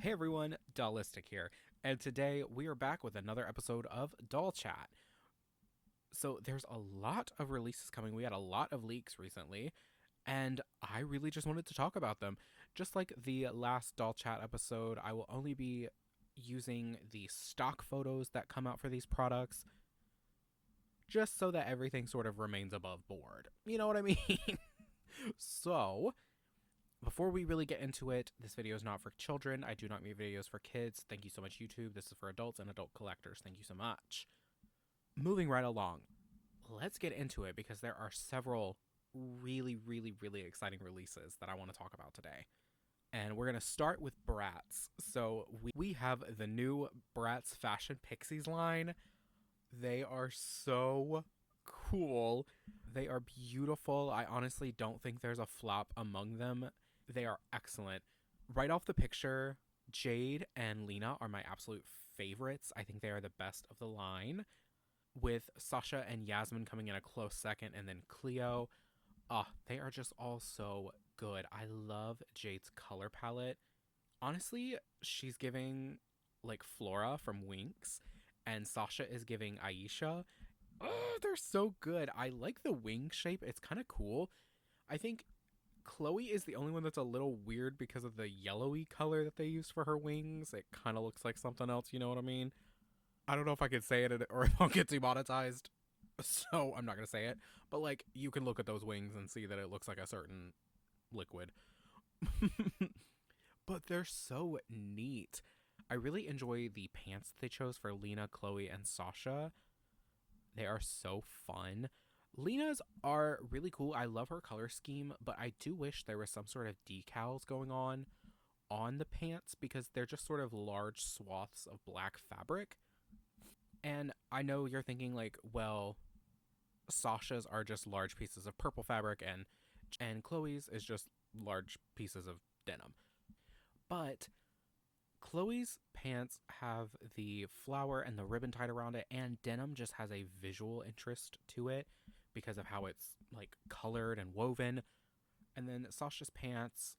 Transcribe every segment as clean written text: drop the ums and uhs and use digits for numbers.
Hey everyone, Dollistic here, and today we are back with another episode of Doll Chat. So there's a lot of releases coming. We had a lot of leaks recently, and I really just wanted to talk about them. Just like the last Doll Chat episode, I will only be using the stock photos that come out for these products, just so that everything sort of remains above board. You know what I mean? So, before we really get into it, this video is not for children. I do not make videos for kids. Thank you so much, YouTube. This is for adults and adult collectors. Thank you so much. Moving right along, let's get into it because there are several really exciting releases that I want to talk about today. And we're going to start with Bratz. So we have the new Bratz Fashion Pixies line. They are so cool. They are beautiful. I honestly don't think there's a flop among them. They are excellent. Right off the picture, Jade and Lena are my absolute favorites. I think they are the best of the line, with Sasha and Yasmin coming in a close second, and then Cleo. They are just all so good. I love Jade's color palette. Honestly, she's giving like Flora from Winx, and Sasha is giving Aisha. Oh, they're so good. I like the wing shape. It's kind of cool. I think Chloe is the only one that's a little weird because of the yellowy color that they used for her wings. It kind of looks like something else, you know what I mean? I don't know if I can say it or if I'll get demonetized, so I'm not going to say it. But, like, you can look at those wings and see that it looks like a certain liquid. But they're so neat. I really enjoy the pants that they chose for Lena, Chloe, and Sasha. They are so fun. Lena's are really cool. I love her color scheme, but I do wish there was some sort of decals going on the pants because they're just sort of large swaths of black fabric. And I know you're thinking like, well, Sasha's are just large pieces of purple fabric and Chloe's is just large pieces of denim. But Chloe's pants have the flower and the ribbon tied around it, and denim just has a visual interest to it because of how it's like colored and woven. And then Sasha's pants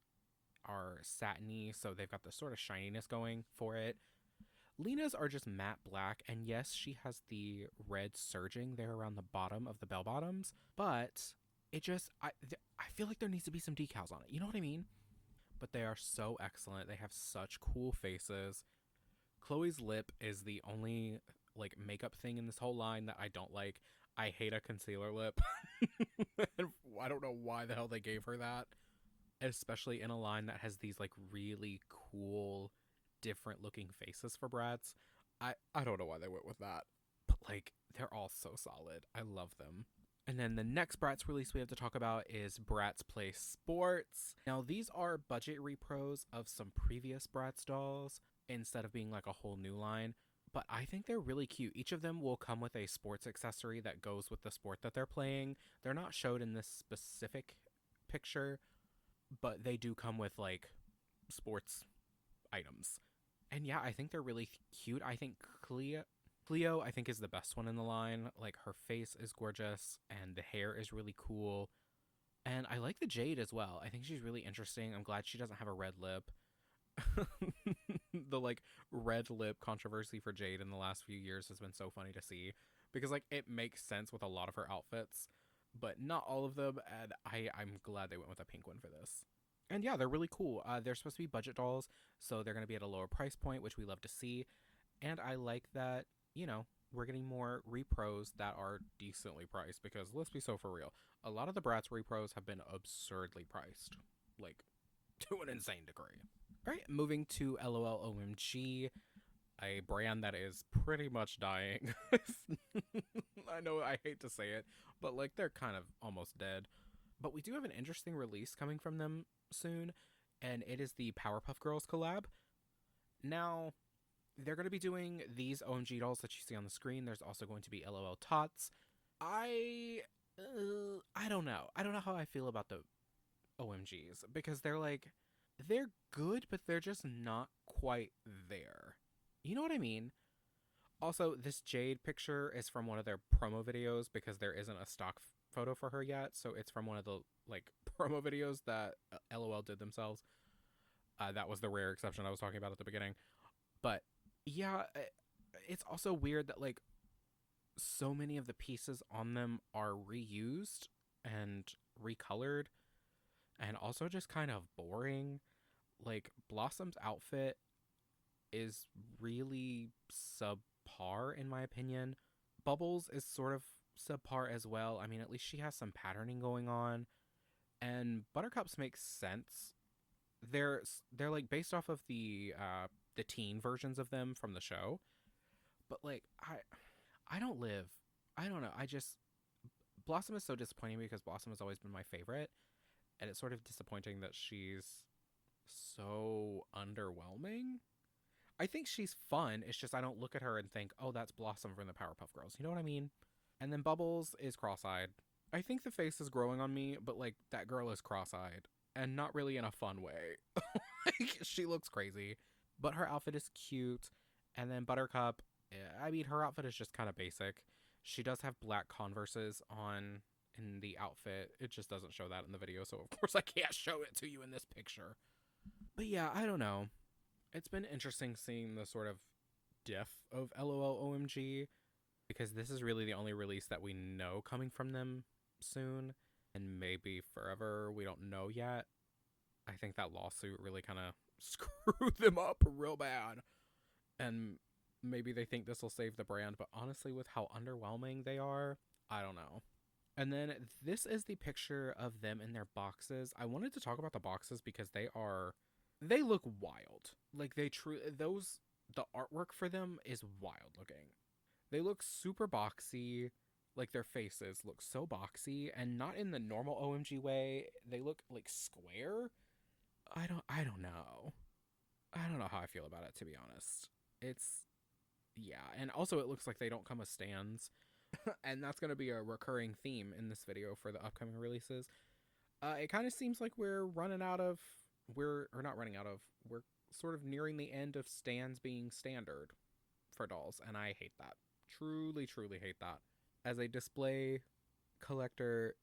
are satiny, so they've got this sort of shininess going for it. Lena's are just matte black, and yes, she has the red serging there around the bottom of the bell bottoms, but I feel like there needs to be some decals on it. You know what I mean? But they are so excellent. They have such cool faces. Chloe's lip is the only like makeup thing in this whole line that I don't like. I hate a concealer lip. I don't know why the hell they gave her that, especially in a line that has these like really cool different looking faces for Bratz. I don't know why they went with that, but like they're all so solid. I love them. And then the next Bratz release we have to talk about is Bratz Play Sports. Now, these are budget repros of some previous Bratz dolls instead of being like a whole new line. But I think they're really cute. Each of them will come with a sports accessory that goes with the sport that they're playing. They're not showed in this specific picture, but they do come with like sports items. And yeah, I think they're really cute. I think Cleo, I think, is the best one in the line. Like, her face is gorgeous, and the hair is really cool. And I like the Jade as well. I think she's really interesting. I'm glad she doesn't have a red lip. The, like, red lip controversy for Jade in the last few years has been so funny to see. Because, like, it makes sense with a lot of her outfits, but not all of them. And I'm glad they went with a pink one for this. And yeah, they're really cool. They're supposed to be budget dolls, so they're going to be at a lower price point, which we love to see. And I like that, you know, we're getting more repros that are decently priced because let's be so for real. A lot of the Bratz repros have been absurdly priced, like to an insane degree. All right, moving to LOL OMG, a brand that is pretty much dying. I know I hate to say it, but like they're kind of almost dead. But we do have an interesting release coming from them soon, and it is the Powerpuff Girls collab. Now, they're going to be doing these OMG dolls that you see on the screen. There's also going to be LOL Tots. I don't know. I don't know how I feel about the OMGs because they're good, but they're just not quite there. You know what I mean? Also, this Jade picture is from one of their promo videos because there isn't a stock photo for her yet. So it's from one of the like promo videos that LOL did themselves. That was the rare exception I was talking about at the beginning. But yeah, it's also weird that like so many of the pieces on them are reused and recolored and also just kind of boring. Like Blossom's outfit is really subpar in my opinion. Bubbles is sort of subpar as well. I mean, at least she has some patterning going on. And Buttercup's makes sense. They're like based off of the teen versions of them from the show. But like I don't live. I don't know. I just Blossom is so disappointing because Blossom has always been my favorite, and it's sort of disappointing that she's so underwhelming. I think she's fun. It's just I don't look at her and think, "Oh, that's Blossom from the Powerpuff Girls." You know what I mean? And then Bubbles is cross-eyed. I think the face is growing on me, but like that girl is cross-eyed and not really in a fun way. Like she looks crazy, but her outfit is cute. And then Buttercup, I mean, her outfit is just kind of basic. She does have black Converses on in the outfit. It just doesn't show that in the video, so of course I can't show it to you in this picture. But yeah, I don't know. It's been interesting seeing the sort of diff of LOL OMG because this is really the only release that we know coming from them soon, and maybe forever. We don't know yet. I think that lawsuit really kind of screwed them up real bad. And maybe they think this will save the brand, but honestly, with how underwhelming they are, I don't know. And then this is the picture of them in their boxes. I wanted to talk about the boxes because they look wild. Like the artwork for them is wild looking. They look super boxy. Like their faces look so boxy and not in the normal OMG way. They look like square. I don't know. I don't know how I feel about it, to be honest. Yeah, and also it looks like they don't come with stands. And that's going to be a recurring theme in this video for the upcoming releases. It kind of seems like we're sort of nearing the end of stands being standard for dolls, and I hate that. Truly, truly hate that. As a display collector,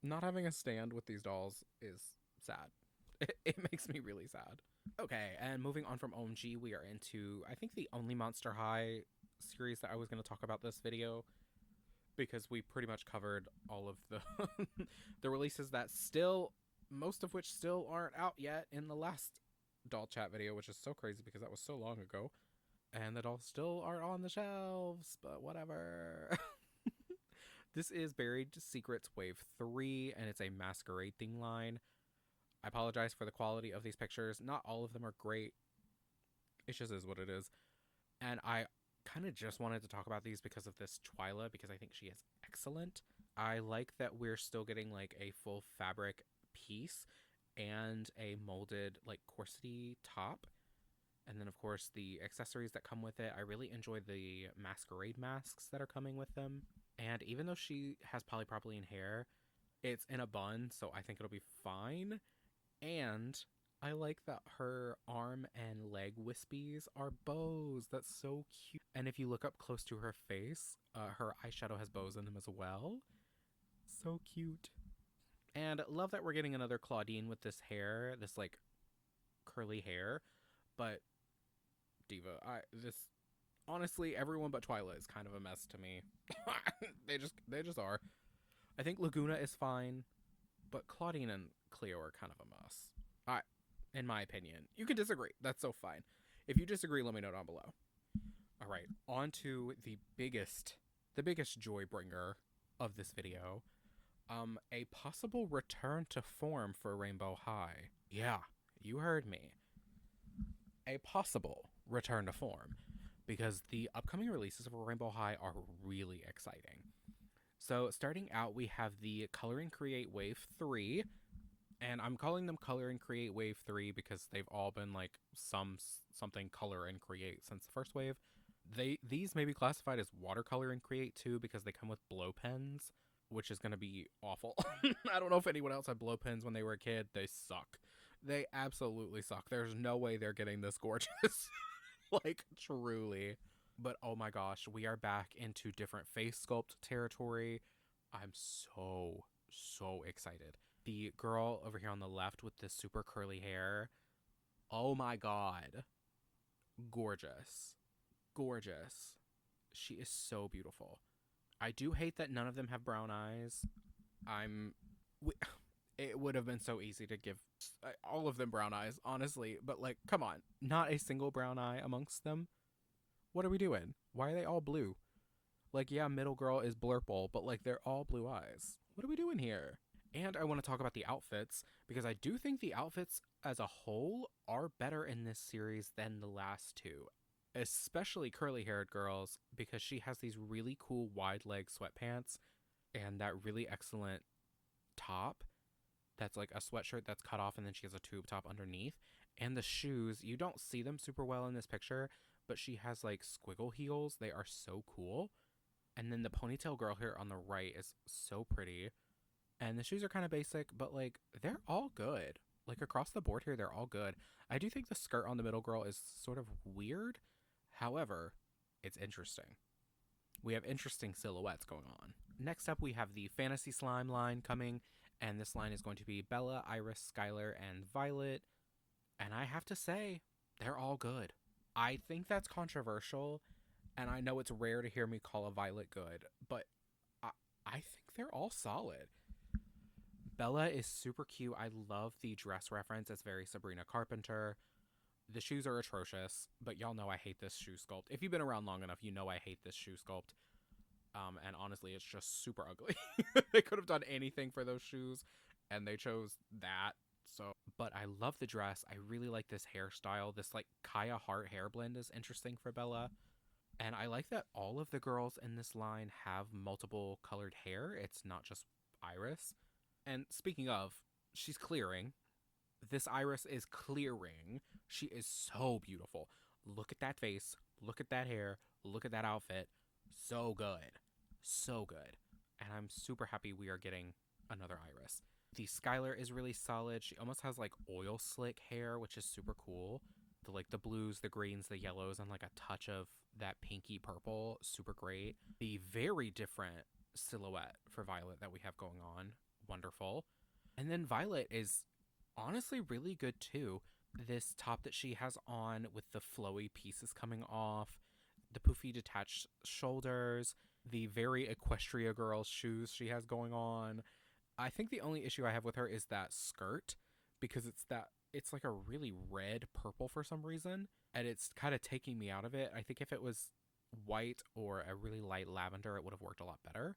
not having a stand with these dolls is sad. It makes me really sad. Okay, and moving on from OMG, we are into, I think, the only Monster High series that I was going to talk about this video, because we pretty much covered all of the the releases that most of which still aren't out yet in the last doll chat video, which is so crazy because that was so long ago. And the dolls still are on the shelves, but whatever. This is Buried Secrets Wave 3, and it's a masquerade theme line. I apologize for the quality of these pictures. Not all of them are great. It just is what it is. And I kind of just wanted to talk about these because of this Twyla, because I think she is excellent. I like that we're still getting like a full fabric piece and a molded like corsety top. And then, of course, the accessories that come with it. I really enjoy the masquerade masks that are coming with them. And even though she has polypropylene hair, it's in a bun, so I think it'll be fine. And I like that her arm and leg wispies are bows. That's so cute. And if you look up close to her face, her eyeshadow has bows in them as well. So cute. And love that we're getting another Claudine with this hair, this like curly hair. But Diva, honestly, everyone but Twyla is kind of a mess to me. they just are. I think Laguna is fine, but Claudine and Cleo are kind of a mess. In my opinion. You can disagree. That's so fine. If you disagree, let me know down below. All right, on to the biggest joy bringer of this video. A possible return to form for Rainbow High. Yeah, you heard me. A possible return to form, because the upcoming releases of Rainbow High are really exciting. So starting out, we have the Color and Create Wave 3, and I'm calling them Color and Create Wave 3 because they've all been like something Color and Create since the first wave. These may be classified as Watercolor and Create too because they come with blow pens, which is going to be awful. I don't know if anyone else had blow pens when they were a kid. They suck. They absolutely suck. There's no way they're getting this gorgeous. Like, truly. But oh my gosh, we are back into different face sculpt territory. I'm so excited. The girl over here on the left with the super curly hair. Oh my god. Gorgeous. Gorgeous. She is so beautiful. I do hate that none of them have brown eyes. I'm. It would have been so easy to give all of them brown eyes, honestly. But, like, come on. Not a single brown eye amongst them. What are we doing? Why are they all blue? Like, yeah, middle girl is blurple, but, like, they're all blue eyes. What are we doing here? And I want to talk about the outfits, because I do think the outfits as a whole are better in this series than the last two. Especially curly-haired girls, because she has these really cool wide-leg sweatpants and that really excellent top that's like a sweatshirt that's cut off and then she has a tube top underneath. And the shoes, you don't see them super well in this picture, but she has like squiggle heels. They are so cool. And then the ponytail girl here on the right is so pretty. And the shoes are kind of basic, but like they're all good. Like across the board here, they're all good. I do think the skirt on the middle girl is sort of weird. However, it's interesting. We have interesting silhouettes going on. Next up, we have the Fantasy Slime line coming, and this line is going to be Bella, Iris, Skylar, and Violet. And I have to say, they're all good. I think that's controversial, and I know it's rare to hear me call a Violet good, but I think they're all solid. Bella is super cute. I love the dress reference. It's very Sabrina Carpenter. The shoes are atrocious, but y'all know I hate this shoe sculpt. If you've been around long enough, you know I hate this shoe sculpt. And honestly, it's just super ugly. They could have done anything for those shoes, and they chose that. So, but I love the dress. I really like this hairstyle. This like Kaya Hart hair blend is interesting for Bella. And I like that all of the girls in this line have multiple colored hair. It's not just Iris. And speaking of, she's clearing. This Iris is clearing. She is so beautiful. Look at that face. Look at that hair. Look at that outfit. So good. So good. And I'm super happy we are getting another Iris. The Skylar is really solid. She almost has like oil slick hair, which is super cool. The blues, the greens, the yellows, and like a touch of that pinky purple. Super great. The very different silhouette for Violet that we have going on. Wonderful. And then Violet is honestly really good too. This top that she has on with the flowy pieces coming off, the poofy detached shoulders, the very Equestria girl shoes she has going on. I think the only issue I have with her is that skirt, because it's like a really red purple for some reason, and it's kind of taking me out of it. I think if it was white or a really light lavender, it would have worked a lot better.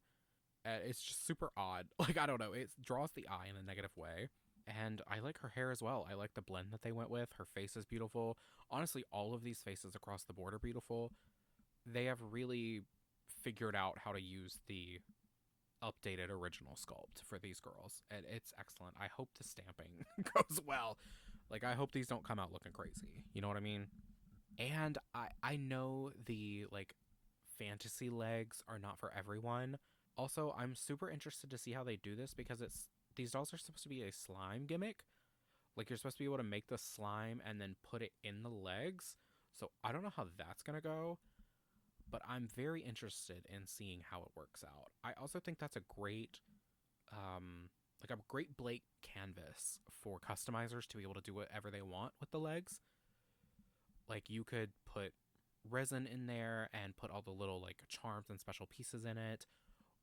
It's just super odd. Like, I don't know. It draws the eye in a negative way. And I like her hair as well. I like the blend that they went with. Her face is beautiful. Honestly, all of these faces across the board are beautiful. They have really figured out how to use the updated original sculpt for these girls. And it's excellent. I hope the stamping goes well. Like, I hope these don't come out looking crazy. You know what I mean? And I know the, like, fantasy legs are not for everyone. Also, I'm super interested to see how they do this because these dolls are supposed to be a slime gimmick. Like, you're supposed to be able to make the slime and then put it in the legs. So I don't know how that's going to go, but I'm very interested in seeing how it works out. I also think that's a great, like a great blank canvas for customizers to be able to do whatever they want with the legs. Like, you could put resin in there and put all the little, like, charms and special pieces in it.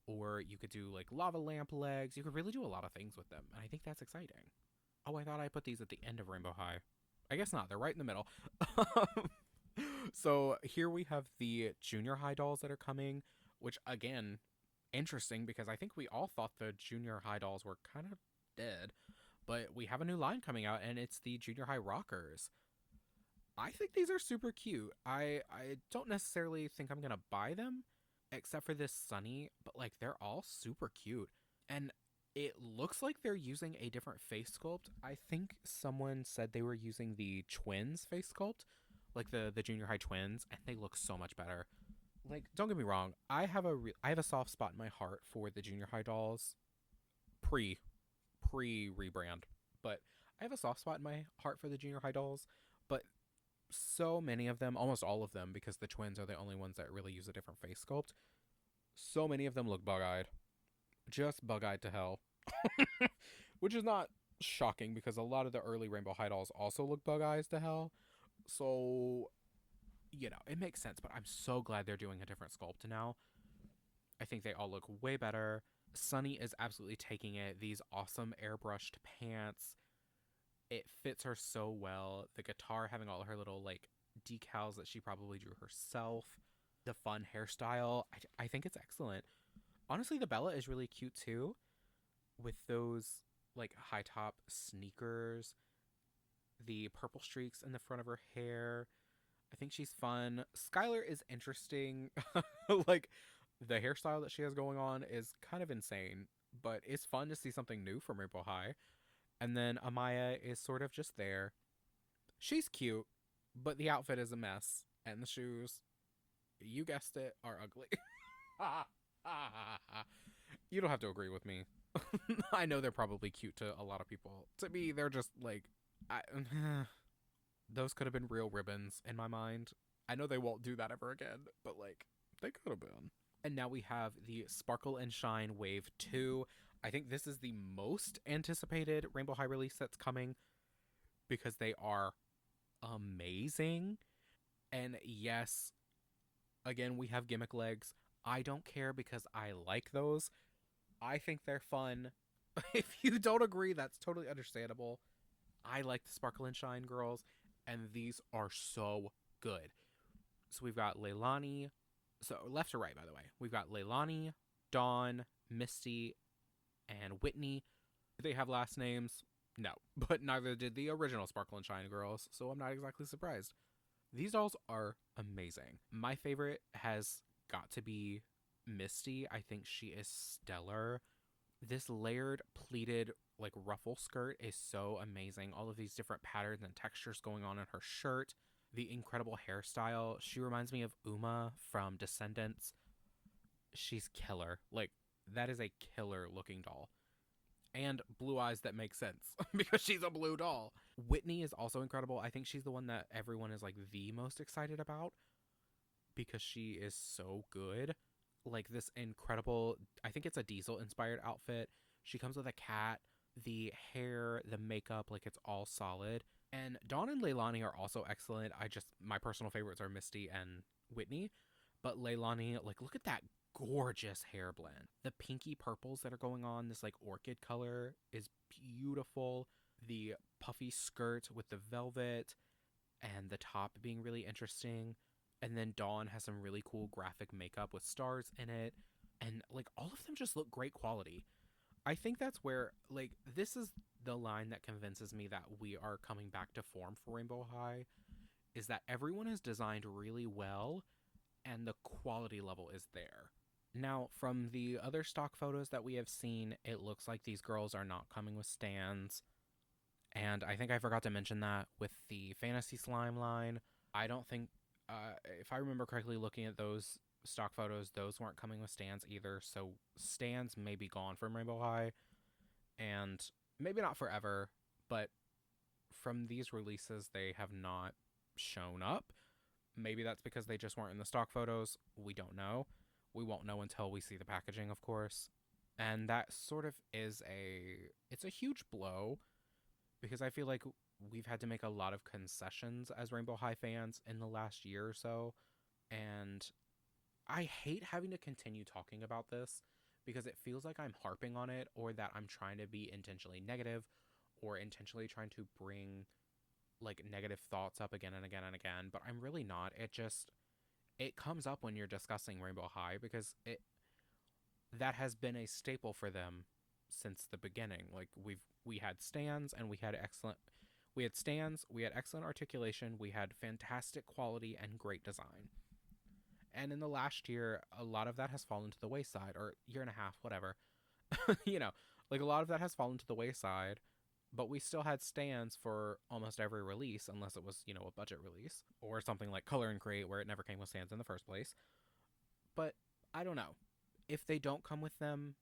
Or you could do like lava lamp legs. You could really do a lot of things with them. And I think that's exciting. Oh, I thought I put these at the end of Rainbow High. I guess not. They're right in the middle. So here we have the junior high dolls that are coming, which again, interesting because I think we all thought the junior high dolls were kind of dead. But we have a new line coming out and it's the junior high rockers. I think these are super cute. I don't necessarily think I'm going to buy them, except for this Sunny, but like they're all super cute. And it looks like they're using a different face sculpt. I think someone said they were using the twins face sculpt, like the junior high twins, and they look so much better. Like, don't get me wrong, I have a soft spot in my heart for the junior high dolls pre rebrand, but I have a soft spot in my heart for the junior high dolls, but so many of them, almost all of them, because the twins are the only ones that really use a different face sculpt. So many of them look bug-eyed. Just bug-eyed to hell. which is not shocking because a lot of the early Rainbow High dolls also look bug eyes to hell. So, it makes sense, but I'm so glad they're doing a different sculpt now. I think they all look way better. Sunny is absolutely taking it. These awesome airbrushed pants. It fits her so well. The guitar having all her little like decals that she probably drew herself. The fun hairstyle. I think it's excellent. Honestly, the Bella is really cute too, with those like high top sneakers, the purple streaks in the front of her hair. I think she's fun. Skylar is interesting. Like, the hairstyle that she has going on is kind of insane, but it's fun to see something new from Rainbow High. And then Amaya is sort of just there. She's cute, but the outfit is a mess. And the shoes, you guessed it, are ugly. You don't have to agree with me. I know they're probably cute to a lot of people. To me, they're just like, those could have been real ribbons in my mind. I know they won't do that ever again, but like, they could have been. And now we have the Sparkle and Shine Wave 2. I think this is the most anticipated Rainbow High release that's coming because they are amazing. And yes, again, we have gimmick legs. I don't care because I like those. I think they're fun. If you don't agree, that's totally understandable. I like the Sparkle and Shine girls, and these are so good. So we've got Leilani. So left to right, by the way. We've got Leilani, Dawn, Misty, and Whitney. Do they have last names? No, but neither did the original Sparkle and Shine girls, so I'm not exactly surprised. These dolls are amazing. My favorite has got to be Misty. I think she is stellar. This layered, pleated, like ruffle skirt is so amazing. All of these different patterns and textures going on in her shirt. The incredible hairstyle. She reminds me of Uma from Descendants. She's killer. Like, that is a killer looking doll. And blue eyes that make sense because she's a blue doll. Whitney is also incredible. I think she's the one that everyone is like the most excited about because she is so good. Like this incredible, I think it's a Diesel inspired outfit. She comes with a cat, the hair, the makeup, like it's all solid. And Dawn and Leilani are also excellent. My personal favorites are Misty and Whitney. But Leilani, like, look at that gorgeous hair blend. The pinky purples that are going on, this like orchid color is beautiful. The puffy skirt with the velvet and the top being really interesting. And then Dawn has some really cool graphic makeup with stars in it. And like all of them just look great quality. I think that's where, like, this is the line that convinces me that we are coming back to form for Rainbow High, is that everyone is designed really well and the quality level is there. Now, from the other stock photos that we have seen, it looks like these girls are not coming with stands. And I think I forgot to mention that with the Fantasy Slime line. I don't think, if I remember correctly looking at those stock photos, those weren't coming with stands either. So stands may be gone from Rainbow High. And maybe not forever, but from these releases, they have not shown up. Maybe that's because they just weren't in the stock photos. We don't know. We won't know until we see the packaging, of course. And that sort of it's a huge blow because I feel like we've had to make a lot of concessions as Rainbow High fans in the last year or so. And I hate having to continue talking about this because it feels like I'm harping on it or that I'm trying to be intentionally negative or intentionally trying to bring like negative thoughts up again and again and again, but I'm really not. It comes up when you're discussing Rainbow High because that has been a staple for them since the beginning. Like we had stands and we had excellent articulation, we had fantastic quality and great design. And in the last year, a lot of that has fallen to the wayside, or year and a half, whatever. Like a lot of that has fallen to the wayside, but we still had stands for almost every release, unless it was, a budget release, or something like Color and Create, where it never came with stands in the first place. But I don't know. If they don't come with them,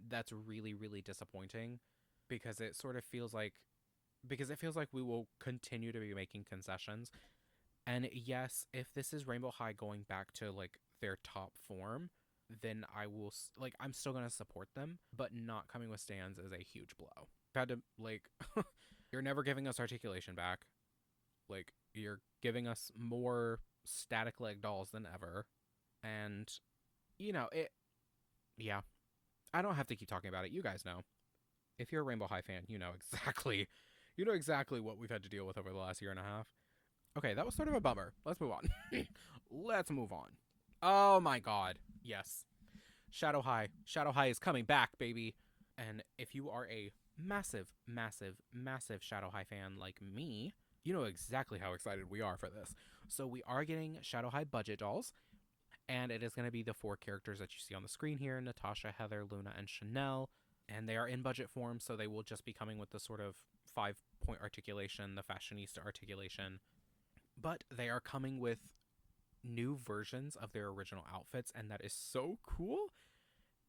that's really, really disappointing, because it feels like we will continue to be making concessions. And yes, if this is Rainbow High going back to like their top form, then I will, like, I'm still going to support them, but not coming with stands is a huge blow. I've had to, like, you're never giving us articulation back. Like, you're giving us more static leg dolls than ever. And, you know, yeah. I don't have to keep talking about it. You guys know. If you're a Rainbow High fan, you know exactly what we've had to deal with over the last year and a half. Okay, that was sort of a bummer. Let's move on. Let's move on. Oh my god. Yes. Shadow High. Shadow High is coming back, baby. And if you are a massive, massive, massive Shadow High fan like me, you know exactly how excited we are for this. So we are getting Shadow High budget dolls. And it is going to be the 4 characters that you see on the screen here: Natasha, Heather, Luna, and Chanel. And they are in budget form, so they will just be coming with the sort of 5-point articulation, the fashionista articulation. But they are coming with new versions of their original outfits, and that is so cool.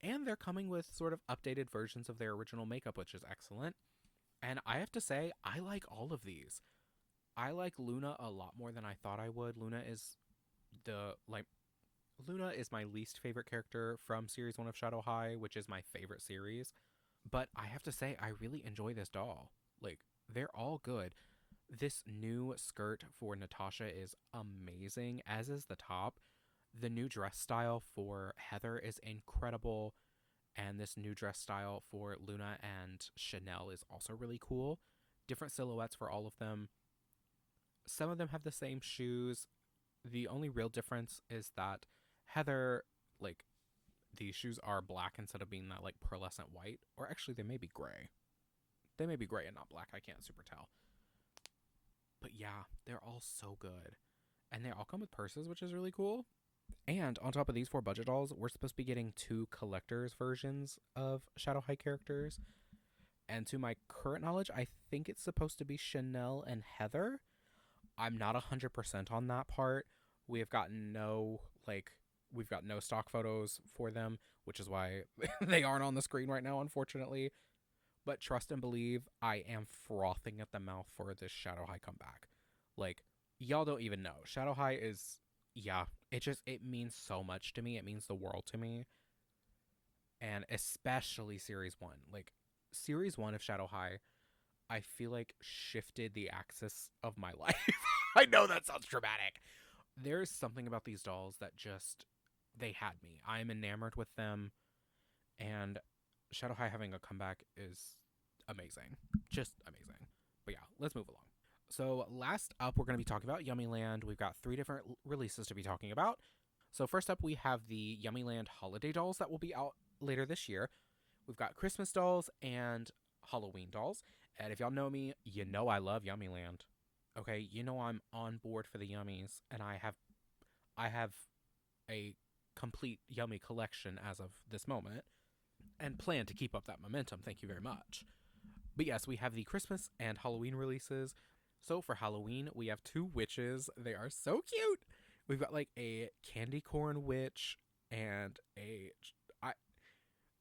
And they're coming with sort of updated versions of their original makeup, which is excellent. And I have to say, I like all of these. I like Luna a lot more than I thought I would. Luna is my least favorite character from Series 1 of Shadow High, which is my favorite series. But I have to say, I really enjoy this doll. Like, they're all good. This new skirt for Natasha is amazing, as is the top. The new dress style for Heather is incredible. And this new dress style for Luna and Chanel is also really cool. Different silhouettes for all of them. Some of them have the same shoes. The only real difference is that Heather, like, these shoes are black instead of being that, like, pearlescent white. Or actually, they may be gray. They may be gray and not black. I can't super tell. But yeah, they're all so good. And they all come with purses, which is really cool. And on top of these 4 budget dolls, we're supposed to be getting 2 collector's versions of Shadow High characters. And to my current knowledge, I think it's supposed to be Chanel and Heather. I'm not 100% on that part. We've got no stock photos for them, which is why they aren't on the screen right now, unfortunately. But trust and believe, I am frothing at the mouth for this Shadow High comeback. Like, y'all don't even know. Shadow High is, yeah, it means so much to me. It means the world to me. And especially Series 1. Like, Series 1 of Shadow High, I feel like shifted the axis of my life. I know that sounds dramatic. There's something about these dolls that just, they had me. I'm enamored with them. And Shadow High having a comeback is amazing. Just amazing. But yeah, let's move along. So last up, we're going to be talking about Yummiland. We've got 3 different releases to be talking about. So first up, we have the Yummiland holiday dolls that will be out later this year. We've got Christmas dolls and Halloween dolls. And if y'all know me, you know I love Yummiland. Okay, you know I'm on board for the yummies, and I have a complete yummy collection as of this moment, and plan to keep up that momentum. Thank you very much. But yes, we have the Christmas and Halloween releases. So for Halloween, we have 2 witches. They are so cute. We've got like a candy corn witch and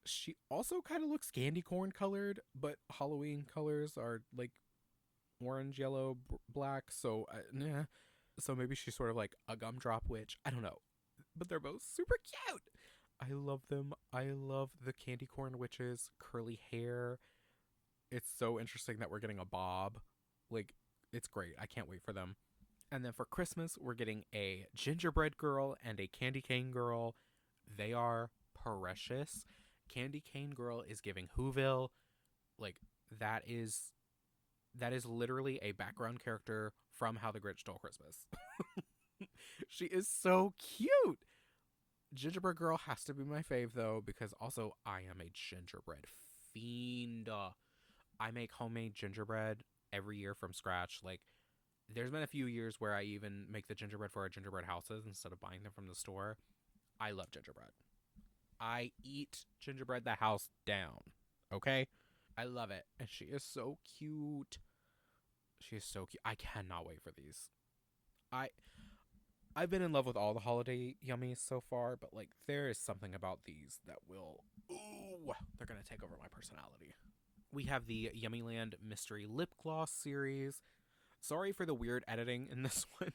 she also kind of looks candy corn colored, but Halloween colors are like orange, yellow, black. So so maybe she's sort of like a gumdrop witch. I don't know, but they're both super cute. I love them. I love the candy corn witches, curly hair. It's so interesting that we're getting a bob. Like, it's great. I can't wait for them. And then for Christmas, we're getting a gingerbread girl and a candy cane girl. They are precious. Candy cane girl is giving Whoville. Like, that is literally a background character from How the Grinch Stole Christmas. She is so cute. Gingerbread girl has to be my fave, though, because also I am a gingerbread fiend. I make homemade gingerbread every year from scratch. Like, there's been a few years where I even make the gingerbread for our gingerbread houses instead of buying them from the store. I love gingerbread. I eat gingerbread the house down. Okay? I love it. And she is so cute. She is so cute. I cannot wait for these. I've been in love with all the holiday yummies so far, but like there is something about these that will, they're going to take over my personality. We have the Yummiland Mystery Lip Gloss series. Sorry for the weird editing in this one.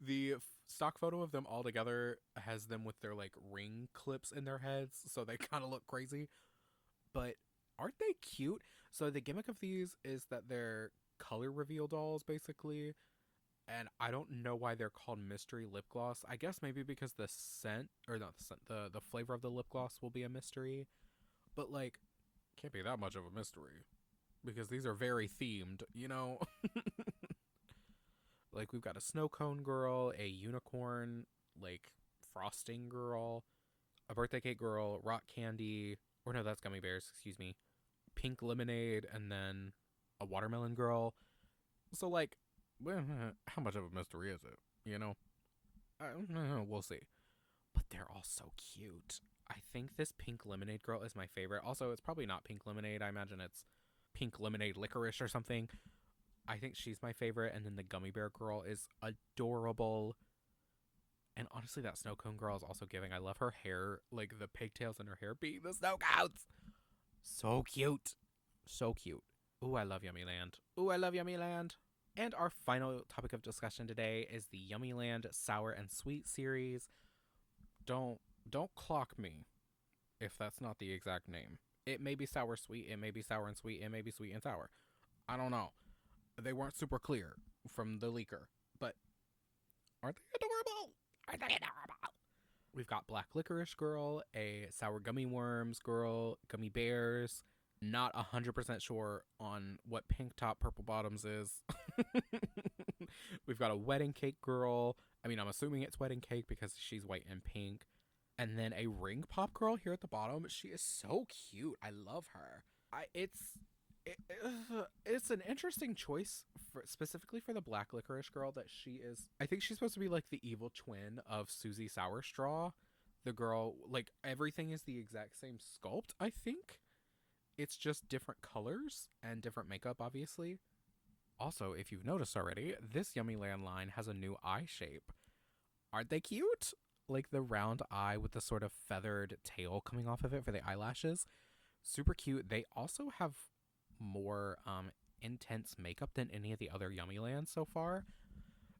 The stock photo of them all together has them with their like ring clips in their heads, so they kind of look crazy. But aren't they cute? So the gimmick of these is that they're color reveal dolls, basically. And I don't know why they're called mystery lip gloss. I guess maybe because the scent, or not the scent, the flavor of the lip gloss will be a mystery. But like, can't be that much of a mystery because these are very themed, you know? Like, we've got a snow cone girl, a unicorn, like, frosting girl, a birthday cake girl, rock candy, or no, that's gummy bears, excuse me, pink lemonade, and then a watermelon girl. So, like, well, how much of a mystery is it? You know? We'll see. But they're all so cute. I think this pink lemonade girl is my favorite. Also, it's probably not pink lemonade. I imagine it's pink lemonade licorice or something. I think she's my favorite. And then the gummy bear girl is adorable. And honestly, that snow cone girl is also giving. I love her hair, like the pigtails in her hair being the snow cones. So cute. So cute. Ooh, I love Yummiland. Ooh, I love Yummiland. And our final topic of discussion today is the Yummiland Sour and Sweet series. Don't clock me if that's not the exact name. It may be sour sweet, it may be sour and sweet, it may be sweet and sour. I don't know. They weren't super clear from the leaker, but aren't they adorable? Aren't they adorable? We've got Black Licorice Girl, a Sour Gummy Worms Girl, Gummy Bears. Not 100% sure on what Pink Top Purple Bottoms is. We've got a Wedding Cake Girl. I mean, I'm assuming it's Wedding Cake because she's white and pink. And then a Ring Pop Girl here at the bottom. She is so cute. I love her. It's an interesting choice specifically for the Black Licorice Girl that she is. I think she's supposed to be like the evil twin of Susie Sourstraw. The girl, like everything is the exact same sculpt, I think. It's just different colors and different makeup, obviously. Also, if you've noticed already, this Yummiland line has a new eye shape. Aren't they cute? Like the round eye with the sort of feathered tail coming off of it for the eyelashes. Super cute. They also have more intense makeup than any of the other Yummilands so far.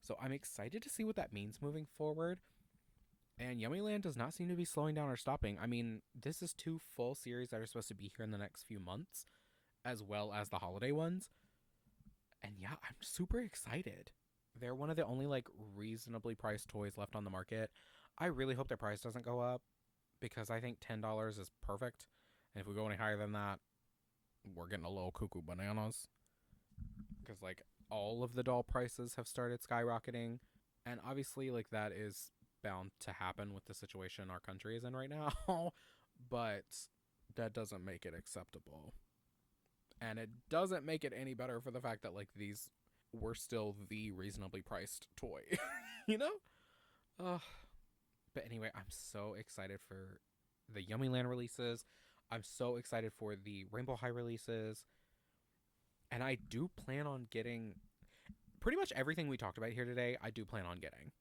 So I'm excited to see what that means moving forward. And Yummiland does not seem to be slowing down or stopping. I mean, this is 2 full series that are supposed to be here in the next few months, as well as the holiday ones. And yeah, I'm super excited. They're one of the only, like, reasonably priced toys left on the market. I really hope their price doesn't go up, because I think $10 is perfect. And if we go any higher than that, we're getting a little cuckoo bananas. Because, like, all of the doll prices have started skyrocketing. And obviously, like, that is bound to happen with the situation our country is in right now. But that doesn't make it acceptable. And it doesn't make it any better for the fact that, like, these were still the reasonably priced toy. You know? But anyway, I'm so excited for the Yummiland releases. I'm so excited for the Rainbow High releases. And I do plan on getting pretty much everything we talked about here today. I do plan on getting.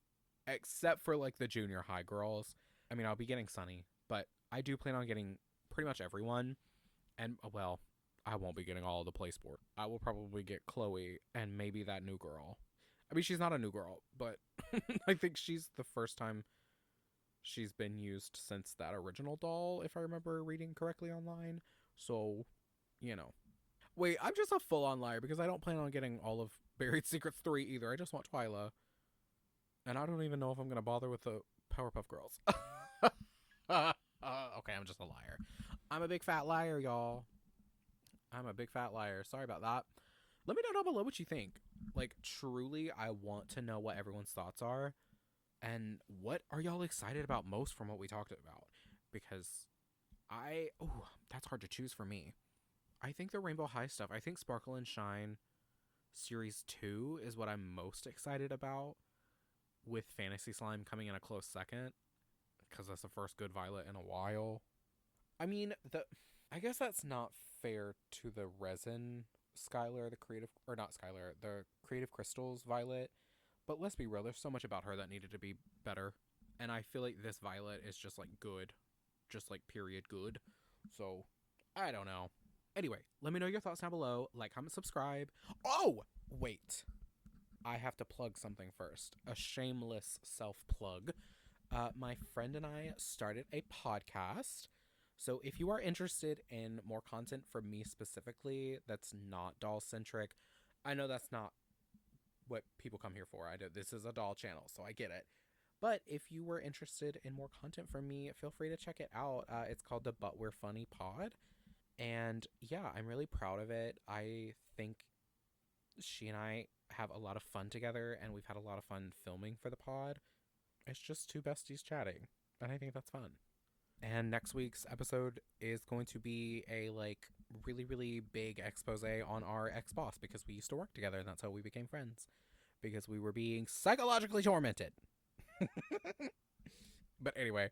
Except for, like, the junior high girls. I mean, I'll be getting Sunny. But I do plan on getting pretty much everyone. And, well, I won't be getting all of the play sport. I will probably get Chloe and maybe that new girl. I mean, she's not a new girl, but I think she's the first time she's been used since that original doll, if I remember reading correctly online. So, you know. Wait, I'm just a full-on liar because I don't plan on getting all of Buried Secrets 3 either. I just want Twyla. And I don't even know if I'm going to bother with the Powerpuff Girls. Okay, I'm just a liar. I'm a big fat liar, y'all. I'm a big fat liar. Sorry about that. Let me know down below what you think. Like, truly, I want to know what everyone's thoughts are. And what are y'all excited about most from what we talked about? Because that's hard to choose for me. I think the Rainbow High stuff, I think Sparkle and Shine Series 2 is what I'm most excited about, with Fantasy Slime coming in a close second, because that's the first good Violet in a while. I mean, I guess that's not fair to the Resin Skylar, the Creative Crystals Violet. But let's be real, there's so much about her that needed to be better. And I feel like this Violet is just, like, good. Just, like, period good. So, I don't know. Anyway, let me know your thoughts down below. Like, comment, subscribe. Oh! Wait. I have to plug something first. A shameless self plug. My friend and I started a podcast. So if you are interested in more content from me specifically that's not doll centric, I know that's not what people come here for. I know this is a doll channel, so I get it. But if you were interested in more content from me, feel free to check it out. It's called the But We're Funny Pod. And yeah, I'm really proud of it. I think she and I have a lot of fun together, and we've had a lot of fun filming for the pod. It's just two besties chatting, and I think that's fun. And next week's episode is going to be a like really really big expose on our ex-boss, because we used to work together and that's how we became friends, because we were being psychologically tormented. But anyway,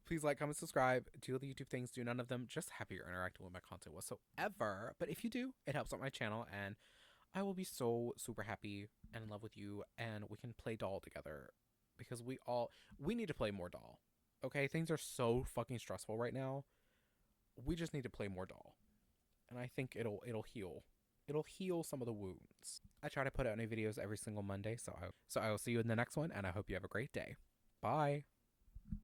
please like, comment, subscribe, do the YouTube things, do none of them. Just happy you're interacting with my content whatsoever. But if you do, it helps out my channel, and I will be so super happy and in love with you, and we can play doll together, because we need to play more doll. Okay, things are so fucking stressful right now. We just need to play more doll, and I think it'll heal. It'll heal some of the wounds. I try to put out new videos every single Monday, so I will see you in the next one, and I hope you have a great day. Bye.